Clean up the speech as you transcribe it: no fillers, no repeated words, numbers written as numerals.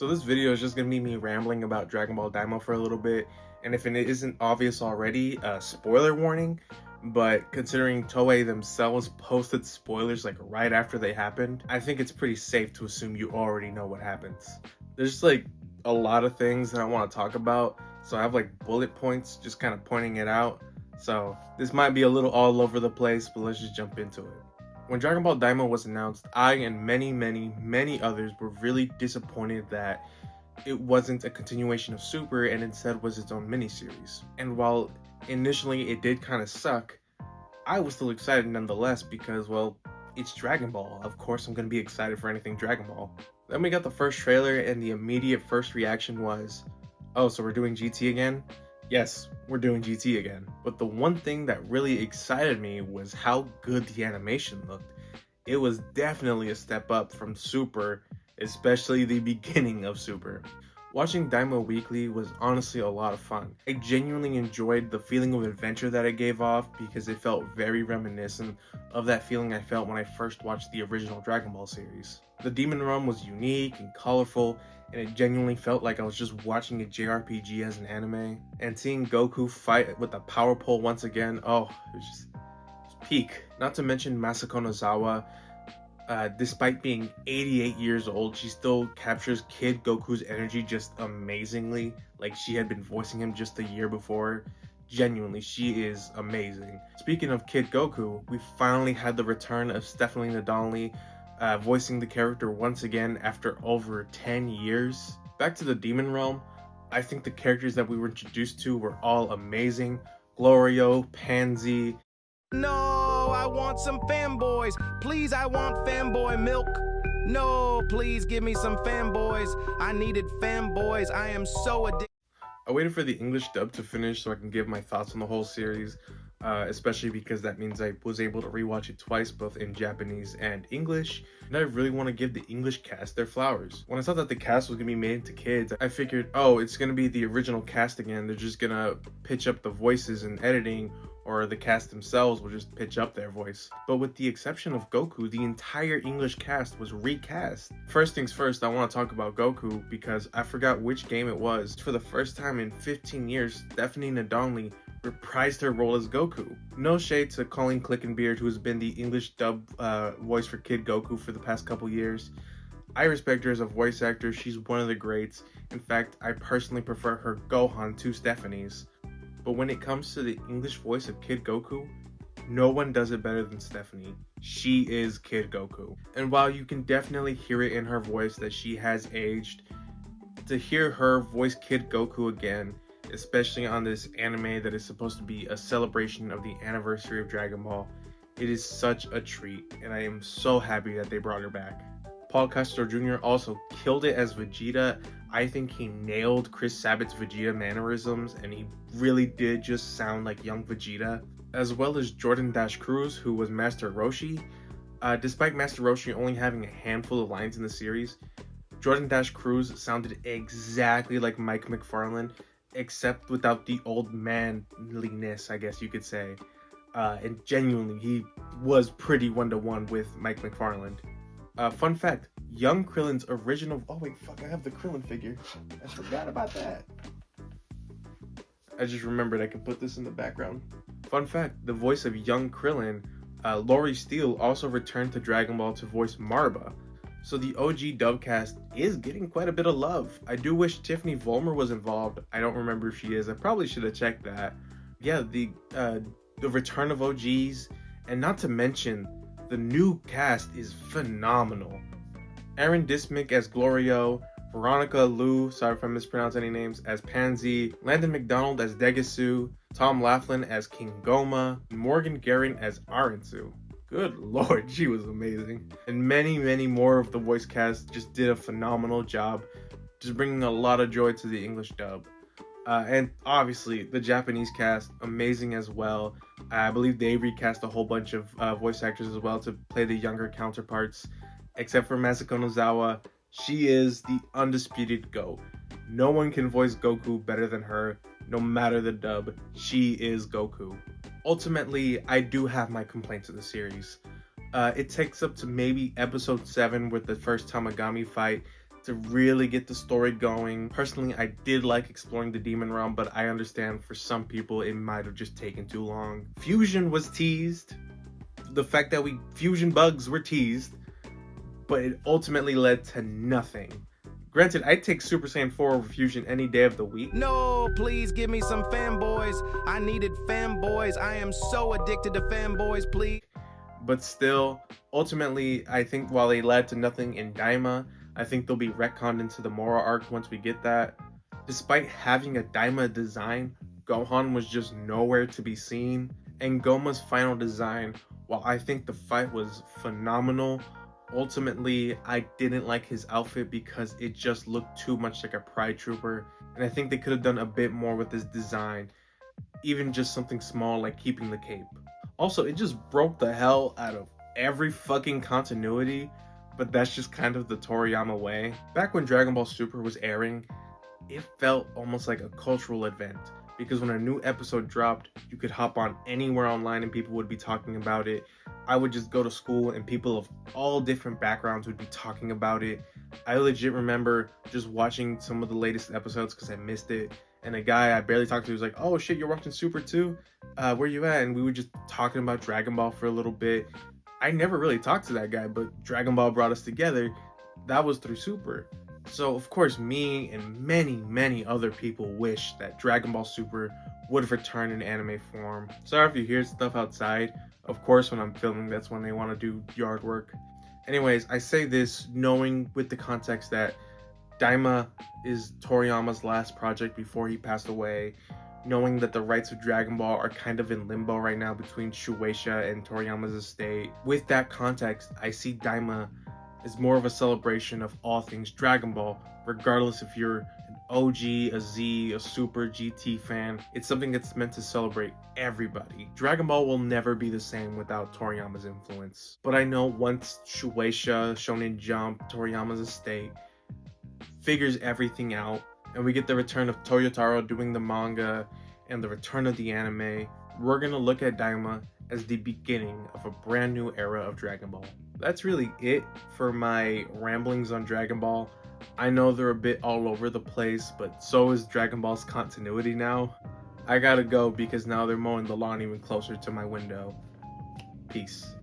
So this video is just gonna be me rambling about Dragon Ball Daima for a little bit, and if it isn't obvious already, spoiler warning, but considering Toei themselves posted spoilers like right after they happened, I think it's pretty safe to assume you already know what happens. There's like a lot of things that I want to talk about, so I have like bullet points just kind of pointing it out. So this might be a little all over the place, but let's just jump into it. When Dragon Ball Daima was announced, I and many others were really disappointed that it wasn't a continuation of Super and instead was its own miniseries. And while initially it did kind of suck, I was still excited nonetheless because, well, it's Dragon Ball. Of course I'm going to be excited for anything Dragon Ball. Then we got the first trailer and the immediate first reaction was, oh, so we're doing GT again? Yes, we're doing GT again. But the one thing that really excited me was how good the animation looked. It was definitely a step up from Super, especially the beginning of Super. Watching Daima Weekly was honestly a lot of fun. I genuinely enjoyed the feeling of adventure that it gave off because it felt very reminiscent of that feeling I felt when I first watched the original Dragon Ball series. The Demon Realm was unique and colorful, and it genuinely felt like I was just watching a JRPG as an anime. And seeing Goku fight with the power pole once again, oh, it was peak. Not to mention Masako Nozawa. Despite being 88 years old, she still captures Kid Goku's energy just amazingly, like she had been voicing him just a year before. Genuinely, she is amazing. Speaking of Kid Goku, we finally had the return of Stephanie Donnelly voicing the character once again after over 10 years. Back to the Demon Realm, I think the characters that we were introduced to were all amazing. Glorio, Pansy. No, I want some fanboys. Please, I want fanboy milk. No, please give me some fanboys. I needed fanboys. I am so addicted. I waited for the English dub to finish so I can give my thoughts on the whole series, especially because that means I was able to rewatch it twice, both in Japanese and English, and I really want to give the English cast their flowers. When I saw that the cast was going to be made into kids, I figured, oh, it's going to be the original cast again. They're just going to pitch up the voices and editing, or the cast themselves will just pitch up their voice. But with the exception of Goku, the entire English cast was recast. First things first, I want to talk about Goku because I forgot which game it was. For the first time in 15 years, Stephanie Donnelly reprised her role as Goku. No shade to Colleen Clickenbeard, who has been the English dub voice for Kid Goku for the past couple years. I respect her as a voice actor. She's one of the greats. In fact, I personally prefer her Gohan to Stephanie's. But when it comes to the English voice of Kid Goku, no one does it better than Stephanie. She is Kid Goku. And while you can definitely hear it in her voice that she has aged, to hear her voice Kid Goku again, especially on this anime that is supposed to be a celebration of the anniversary of Dragon Ball, it is such a treat, and I am so happy that they brought her back. Paul Castro Jr. also killed it as Vegeta. I think he nailed Chris Sabat's Vegeta mannerisms, and he really did just sound like young Vegeta. As well as Jordan Dash Cruz, who was Master Roshi. Despite Master Roshi only having a handful of lines in the series, Jordan Dash Cruz sounded exactly like Mike McFarland, except without the old manliness, I guess you could say. And genuinely, he was pretty one-to-one with Mike McFarland. Fun fact, young Krillin's original... Oh wait, fuck, I have the Krillin figure. I forgot about that. I just remembered I can put this in the background. Fun fact, the voice of young Krillin, Laurie Steele, also returned to Dragon Ball to voice Marba. So the OG dub cast is getting quite a bit of love. I do wish Tiffany Vollmer was involved. I don't remember if she is. I probably should have checked that. Yeah, the return of OGs, and not to mention, the new cast is phenomenal. Aaron Dismick as Glorio, Veronica Liu, sorry if I mispronounce any names, as Pansy, Landon McDonald as Degasu, Tom Laughlin as King Goma, Morgan Guerin as Arensu. Good lord, she was amazing. And many more of the voice cast just did a phenomenal job, just bringing a lot of joy to the English dub. And obviously, the Japanese cast, amazing as well. I believe they recast a whole bunch of voice actors as well to play the younger counterparts. Except for Masako Nozawa, she is the undisputed GOAT. No one can voice Goku better than her, no matter the dub. She is Goku. Ultimately, I do have my complaints of the series. It takes up to maybe episode 7 with the first Tamagami fight to really get the story going. Personally, I did like exploring the demon realm, but I understand for some people it might have just taken too long. Fusion was teased. The fact that fusion bugs were teased, but it ultimately led to nothing. Granted, I'd take Super Saiyan 4 over Fusion any day of the week. No, please give me some fanboys. I needed fanboys. I am so addicted to fanboys, please. But still, ultimately, I think while they led to nothing in Daima, I think they'll be retconned into the Mora arc once we get that. Despite having a Daima design, Gohan was just nowhere to be seen. And Goma's final design, while I think the fight was phenomenal, ultimately I didn't like his outfit because it just looked too much like a Pride Trooper, and I think they could have done a bit more with his design, even just something small like keeping the cape. Also, it just broke the hell out of every fucking continuity, but that's just kind of the Toriyama way. Back when Dragon Ball Super was airing, it felt almost like a cultural event, because when a new episode dropped, you could hop on anywhere online and people would be talking about it. I would just go to school and people of all different backgrounds would be talking about it. I legit remember just watching some of the latest episodes because I missed it, and a guy I barely talked to was like, "Oh shit, you're watching Super too? Where you at?" And we were just talking about Dragon Ball for a little bit. I never really talked to that guy, but Dragon Ball brought us together. That was through Super. So of course, me and many other people wish that Dragon Ball Super would have returned in anime form. Sorry if you hear stuff outside. Of course, when I'm filming, that's when they want to do yard work. Anyways, I say this knowing with the context that Daima is Toriyama's last project before he passed away, knowing that the rights of Dragon Ball are kind of in limbo right now between Shueisha and Toriyama's estate. With that context, I see Daima as more of a celebration of all things Dragon Ball, regardless if you're an OG, a Z, a Super, GT fan. It's something that's meant to celebrate everybody. Dragon Ball will never be the same without Toriyama's influence. But I know once Shueisha, Shonen Jump, Toriyama's estate figures everything out, and we get the return of Toyotaro doing the manga and the return of the anime, we're gonna look at Daima as the beginning of a brand new era of Dragon Ball. That's really it for my ramblings on Dragon Ball. I know they're a bit all over the place, but so is Dragon Ball's continuity now. I gotta go because now they're mowing the lawn even closer to my window. Peace.